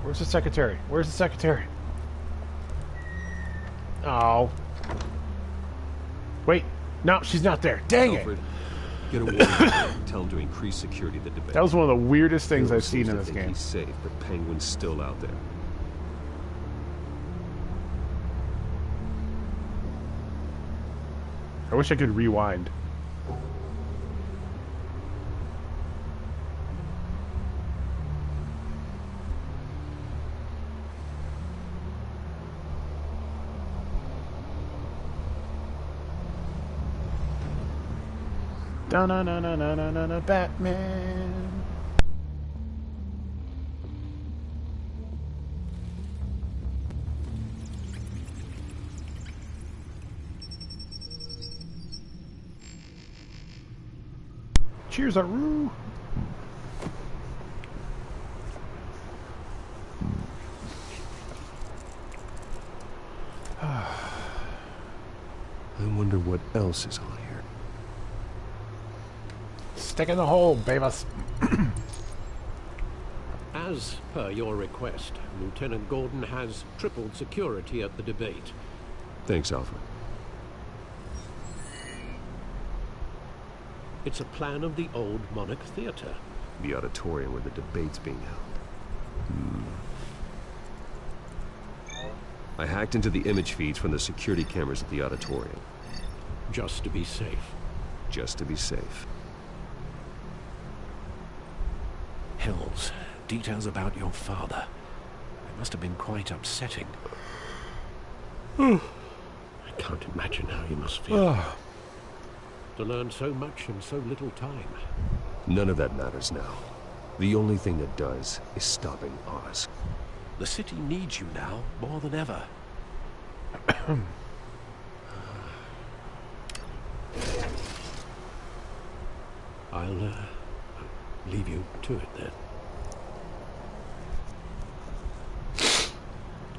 Where's the secretary? Where's the secretary? Oh. Wait. No, she's not there. Dang Alfred, it. get a warning. Tell him to increase security at the debate. That was one of the weirdest things Everyone I've seen seems in to this think game. He's safe, but Penguin's still out there. I wish I could rewind. Da-na-na-na-na-na-na, Batman. Cheers, Aru. I wonder what else is on here. Stick in the hole, Beavis. As per your request, Lieutenant Gordon has tripled security at the debate. Thanks, Alfred. It's a plan of the old Monarch Theatre. The auditorium where the debate's being held. I hacked into the image feeds from the security cameras at the auditorium. Just to be safe. Just to be safe. Hells, details about your father. It must have been quite upsetting. I can't imagine how you must feel. To learn so much in so little time. None of that matters now. The only thing that does is stopping Oz. The city needs you now more than ever. I'll leave you to it then.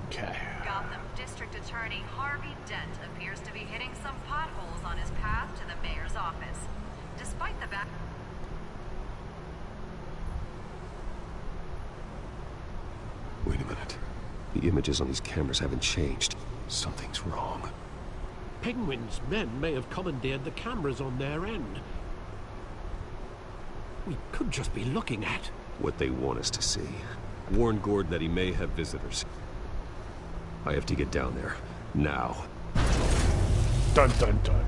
Okay. Gotham District Attorney Harvey Dent appears to be hitting some potholes on his path to the mayor's office. Despite the back... Wait a minute. The images on these cameras haven't changed. Something's wrong. Penguin's men may have commandeered the cameras on their end. We could just be looking at What they want us to see. Warn Gordon that he may have visitors. I have to get down there. Now. Dun dun dun.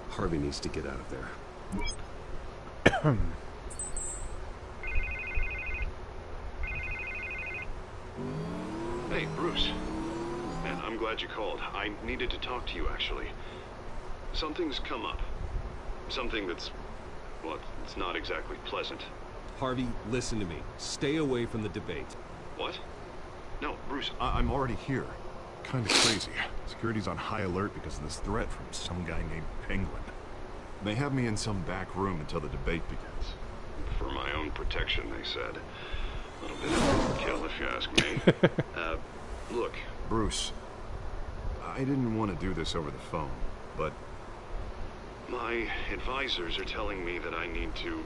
Harvey needs to get out of there. Hey, Bruce. Man, I'm glad you called. I needed to talk to you, actually. Something's come up. Something that's... well, it's not exactly pleasant. Harvey, listen to me. Stay away from the debate. What? No, Bruce, I'm already here. Kinda crazy. Security's on high alert because of this threat from some guy named Penguin. They have me in some back room until the debate begins. For my own protection, they said. A little bit of overkill, if you ask me. Look. Bruce, I didn't want to do this over the phone, but... My advisors are telling me that I need to...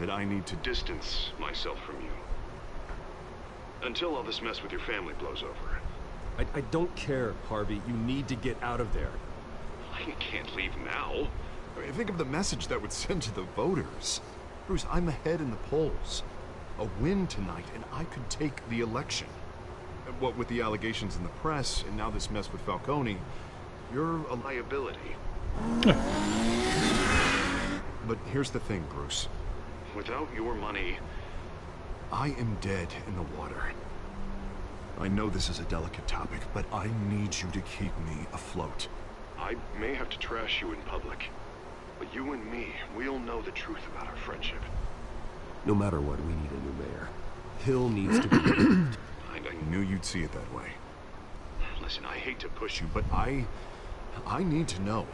that I need to distance myself from you. Until all this mess with your family blows over. I don't care, Harvey. You need to get out of there. I can't leave now. I mean, think of the message that would send to the voters. Bruce, I'm ahead in the polls. A win tonight, and I could take the election. What with the allegations in the press, and now this mess with Falcone, you're a liability. But here's the thing, Bruce. Without your money... I am dead in the water. I know this is a delicate topic, but I need you to keep me afloat. I may have to trash you in public, but you and me, we'll know the truth about our friendship. No matter what, we need a new mayor. Hill needs to be removed. I knew you'd see it that way. Listen, I hate to push you, but I need to know.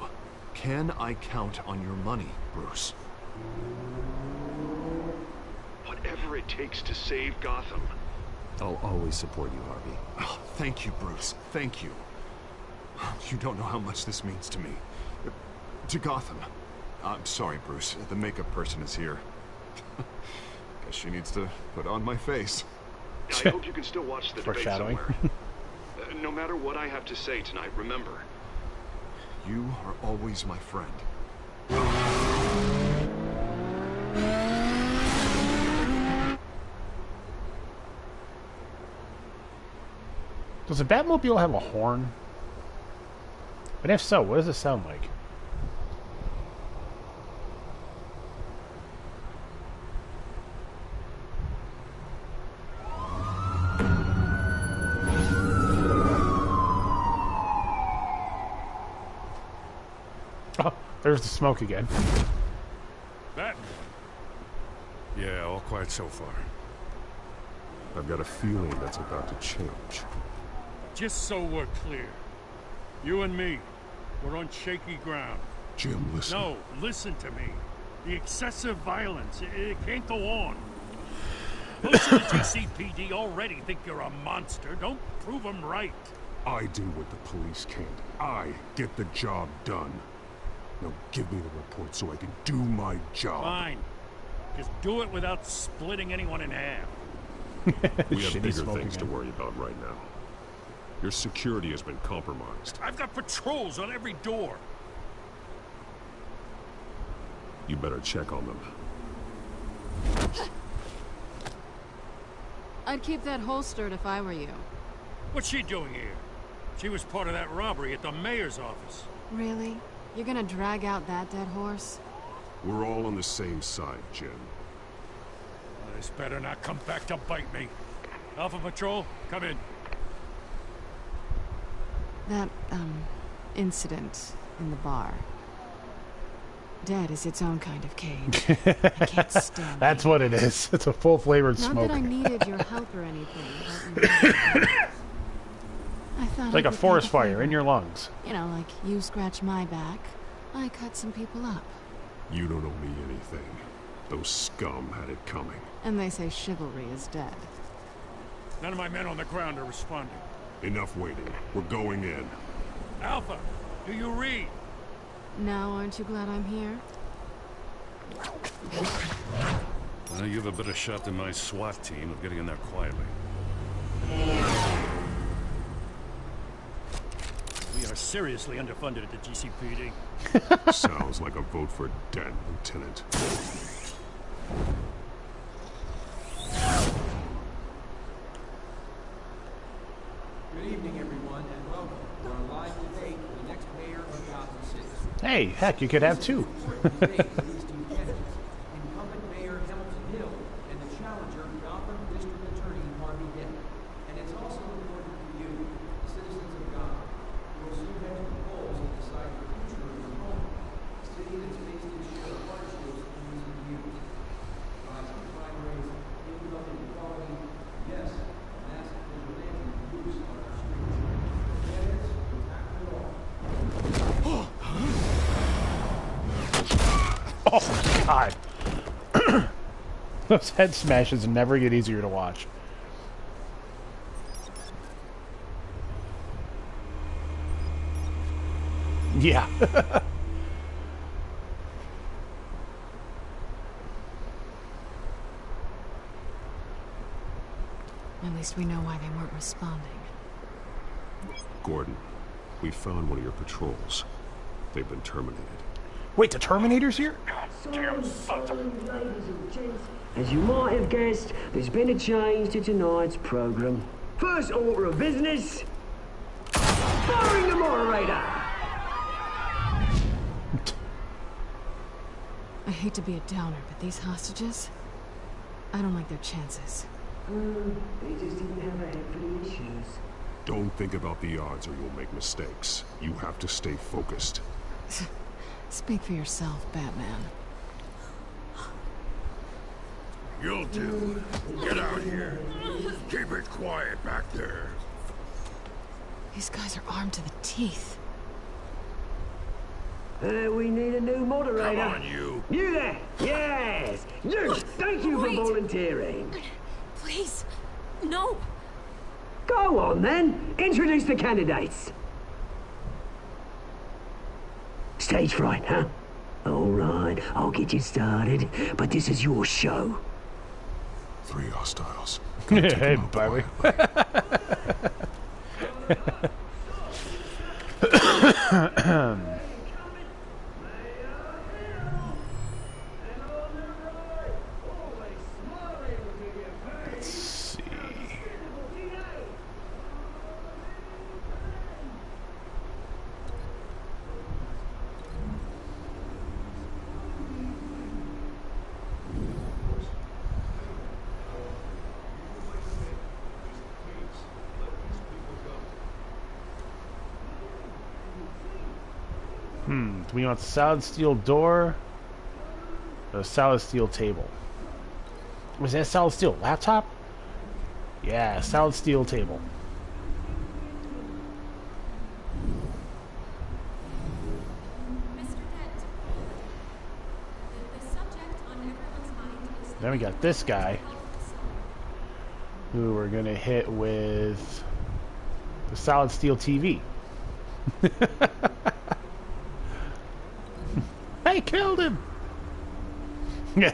Can I count on your money, Bruce? Whatever it takes to save Gotham. I'll always support you, Harvey. Oh, thank you, Bruce. Thank you. You don't know how much this means to me. To Gotham. I'm sorry, Bruce. The makeup person is here. Guess she needs to put on my face. I hope you can still watch the debate somewhere. No matter what I have to say tonight, remember. You are always my friend. Does a Batmobile have a horn? And if so, what does it sound like? Oh, there's the smoke again. Batman. Yeah, all quiet so far. I've got a feeling that's about to change. Just so we're clear, you and me, we're on shaky ground. Jim, listen. No, listen to me. The excessive violence, it can't go on. Most of the GCPD already think you're a monster. Don't prove them right. I do what the police can't. I get the job done. Now give me the report so I can do my job. Fine. Just do it without splitting anyone in half. We have bigger things to worry about right now. Your security has been compromised. I've got patrols on every door. You better check on them. I'd keep that holstered if I were you. What's she doing here? She was part of that robbery at the mayor's office. Really? You're gonna drag out that dead horse? We're all on the same side, Jen. This better not come back to bite me. Alpha Patrol, come in. That, incident in the bar. Dead is its own kind of cage. I can't stand That's what it is. It's a full-flavored smoke. Not that I needed your help or anything. I thought It's like a forest fire in your lungs. You know, like you scratch my back, I cut some people up. You don't owe me anything. Those scum had it coming. And they say chivalry is dead. None of my men on the ground are responding. Enough waiting. We're going in. Alpha, do you read? Now, aren't you glad I'm here? Well, you have a better shot than my SWAT team of getting in there quietly. We are seriously underfunded at the GCPD. Sounds like a vote for dead, Lieutenant. Good evening, everyone, and welcome to our live debate for the next mayor of Gotham City. Hey, heck, you could have two. Incumbent Mayor Hamilton Hill and the challenger, Gotham District Attorney Harvey Dent. And it's also important for you, the citizens of Gotham, who will soon head to the polls and decide the future of your home, a city that's faced its share of hardships in recent years. Rising crime rates, income inequality, yes, massive vigilante abuse on our streets. Candidates will tackle it all. God. Those head smashes never get easier to watch. Yeah. At least we know why they weren't responding. Gordon, we found one of your patrols. They've been terminated. Wait, the Terminator's here? As you might have guessed, there's been a change to tonight's program. First order of business, firing the moderator. I hate to be a downer, but these hostages, I don't like their chances. They just didn't have a head for the issues. Don't think about the odds or you'll make mistakes. You have to stay focused. Speak for yourself, Batman. You'll do. Get out here. Keep it quiet back there. These guys are armed to the teeth. We need a new moderator. Come on, you. You there? Yes. You. Thank you for volunteering. Please, no. Go on then. Introduce the candidates. Stage fright, huh? All right, I'll get you started, but this is your show. 3 hostiles. Hey, Barry. Let's see. Do we want solid steel door or a solid steel table? Was that a solid steel laptop? Yeah, solid steel table. Then we got this guy who we're gonna hit with the solid steel TV. I killed him! Yeah.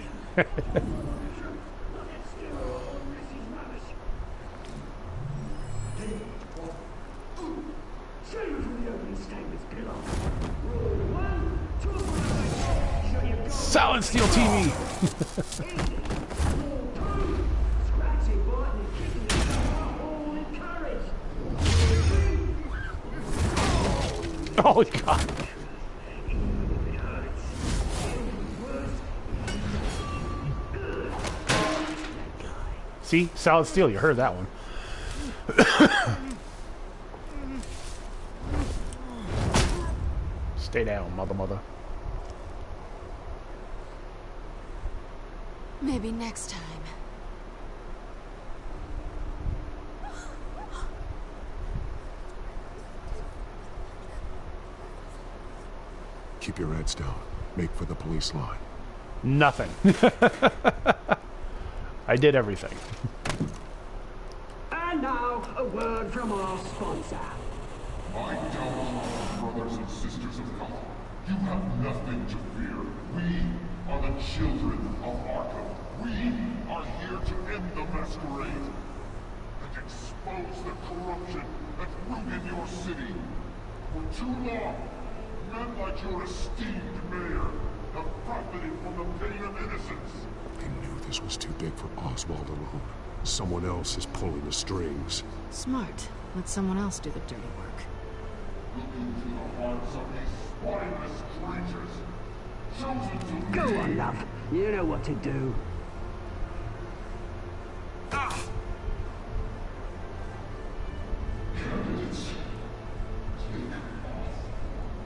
Solid steel TV! Oh God! See? Solid steel, you heard that one. Stay down, mother. Maybe next time. Keep your heads down. Make for the police line. Nothing. I did everything. And now, a word from our sponsor. My Telltales brothers and sisters of God, you have nothing to fear. We are the children of Arkham. We are here to end the masquerade and expose the corruption that's rooted in your city. For too long, men like your esteemed mayor have profited from the pain of innocence. They knew this was too big for Oswald alone. Someone else is pulling the strings. Smart. Let someone else do the dirty work. Look into the hearts of these spineless creatures, chosen to Go on, love. You know what to do. Candidates, take off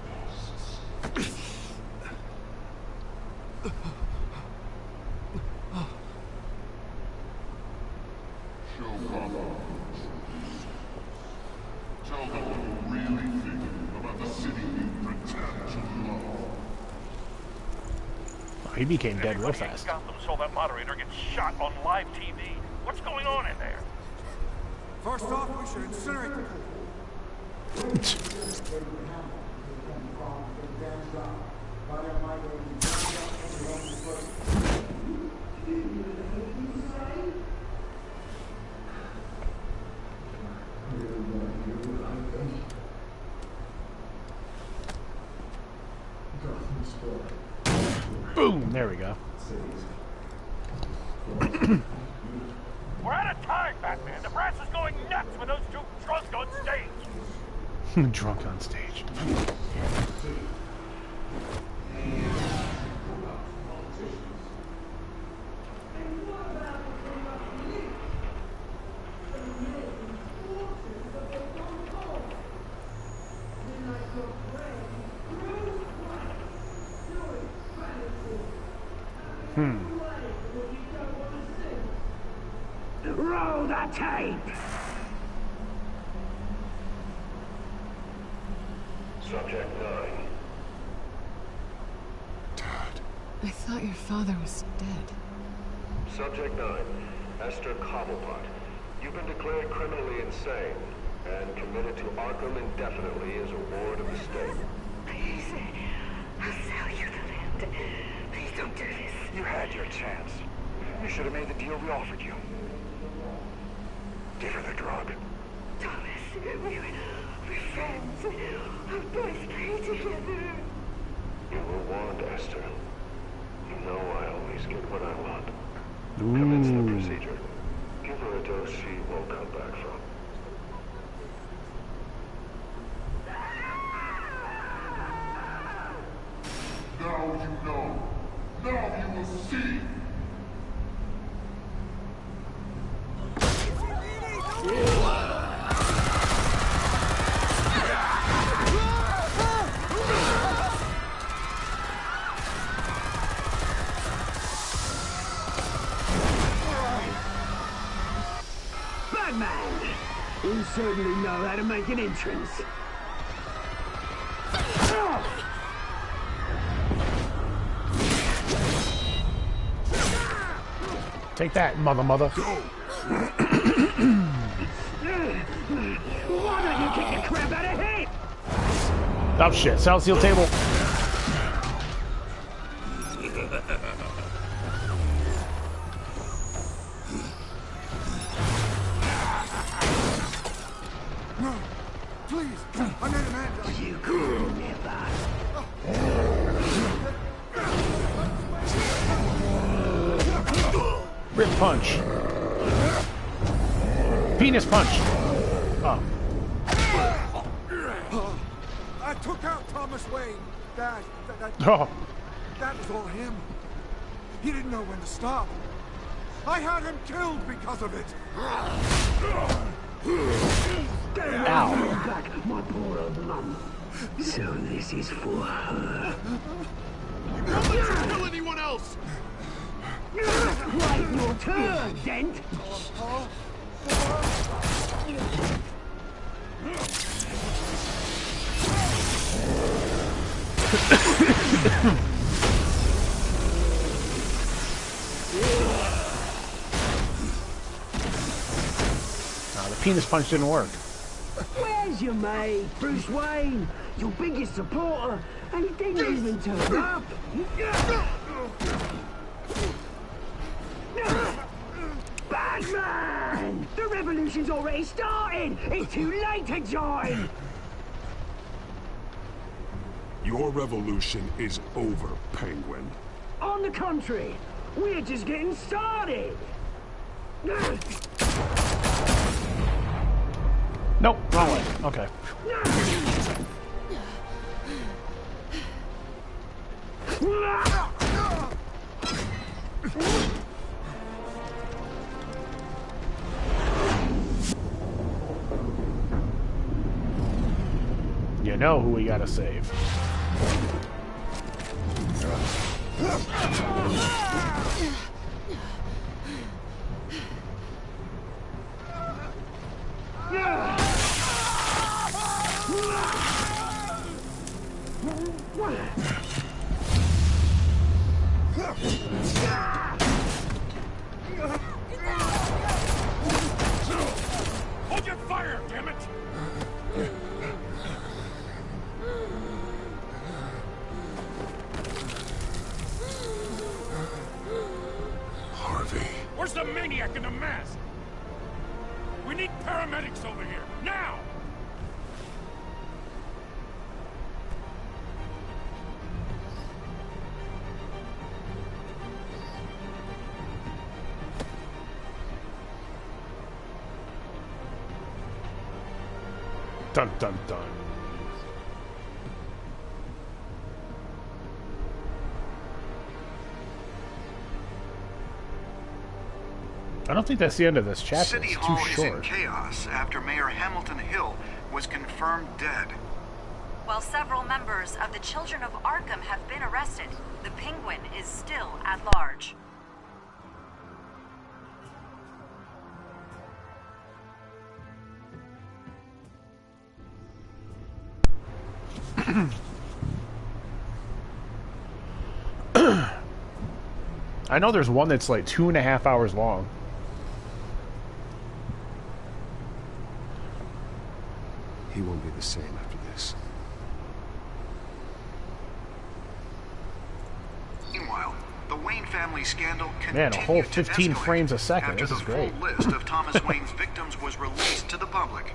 masks. Show Gotham. Tell them what you really think about the city you pretend to love. he became dead real fast. Gotham saw that moderator get shot on live TV. What's going on in there? First off, we should incinerate the Boom! There we go. We're out of time, Batman. The brass is going nuts with those two drunk on stage. Drunk on stage. Roll the tape! Subject 9. I thought your father was dead. Subject 9, Esther Cobblepot. You've been declared criminally insane and committed to Arkham indefinitely as a ward of the state. Please, I'll sell you the land. Please don't do this. You had your chance. You should have made the deal we offered you. Give her the drug. Thomas, we're friends. Our boys play together. You were warned, Esther. You know I always get what I want. Commence the procedure. Give her a dose she won't come back from. Now you know. Now you will see. Batman! You certainly know how to make an entrance. Take that, mother. Why don't you kick the crap out of him? Oh shit, Solid Steel table. No, please, I made a man. You could never. Rip punch. Penis punch. Oh. I took out Thomas Wayne. That was all him. He didn't know when to stop. I had him killed because of it. Ow. Back, my poor old mum. So this is for her. Don't let you kill anyone else! Wait your turn, Dent! The penis punch didn't work. Where's your mate, Bruce Wayne? Your biggest supporter, and he didn't even turn up. Batman! The revolution's already started! It's too late to join! Your revolution is over, Penguin. On the contrary, we're just getting started! Nope, wrong way. Okay. You know who we gotta save. Hold your fire, damn it! Harvey. Where's the maniac in the mask? We need paramedics over here, now! Dun dun dun. I don't think that's the end of this chapter. City It's too Hall is in short. chaos after Mayor Hamilton Hill was confirmed dead. While several members of the Children of Arkham have been arrested, the Penguin is still at large. I know there's one that's like 2.5 hours long. He won't be the same after this. Meanwhile, the Wayne family scandal Man, a whole continued to 15 escalate frames a second. after This is the great. full list of Thomas Wayne's victims was released to the public.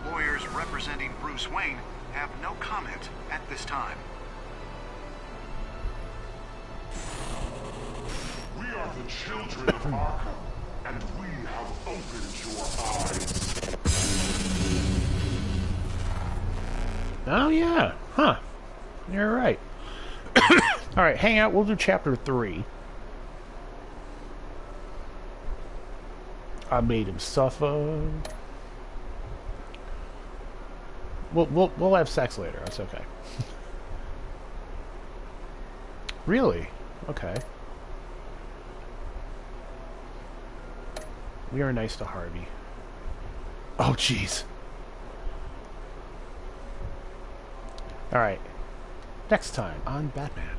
Lawyers representing Bruce Wayne have no comment at this time. We are the children of Arkham, and we have opened your eyes. Oh yeah, huh? You're right. All right, hang out. We'll do chapter 3. I made him suffer. We'll have sex later. That's okay. Really? Okay. We are nice to Harvey. Oh, jeez. All right. Next time on Batman.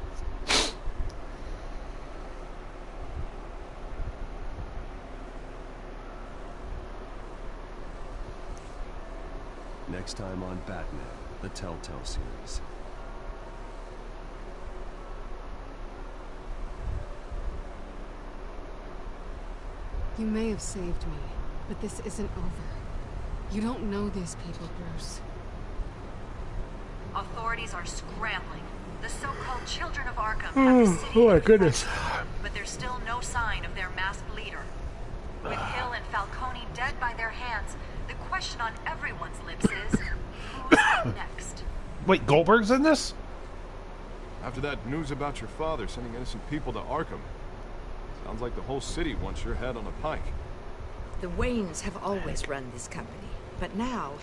Next time on Batman, the Telltale series. You may have saved me, but this isn't over. You don't know these people, Bruce. Authorities are scrambling. The so-called Children of Arkham have the city. Oh my goodness. But there's still no sign of their masked leader. With Hill and Falcone dead by their hands, the question on everyone's lips is, who's next? Wait, Goldberg's in this? After that news about your father sending innocent people to Arkham, sounds like the whole city wants your head on a pike. The Waynes have always run this company, but now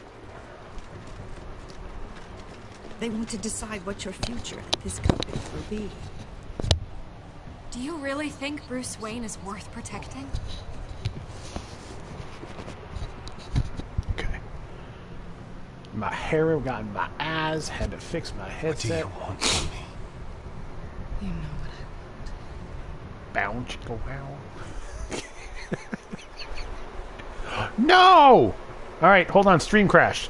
they want to decide what your future at this company will be. Do you really think Bruce Wayne is worth protecting? My hair got in my eyes, had to fix my headset. What do you want from me? You know what Bounce, go out. No! Alright, hold on, stream crash.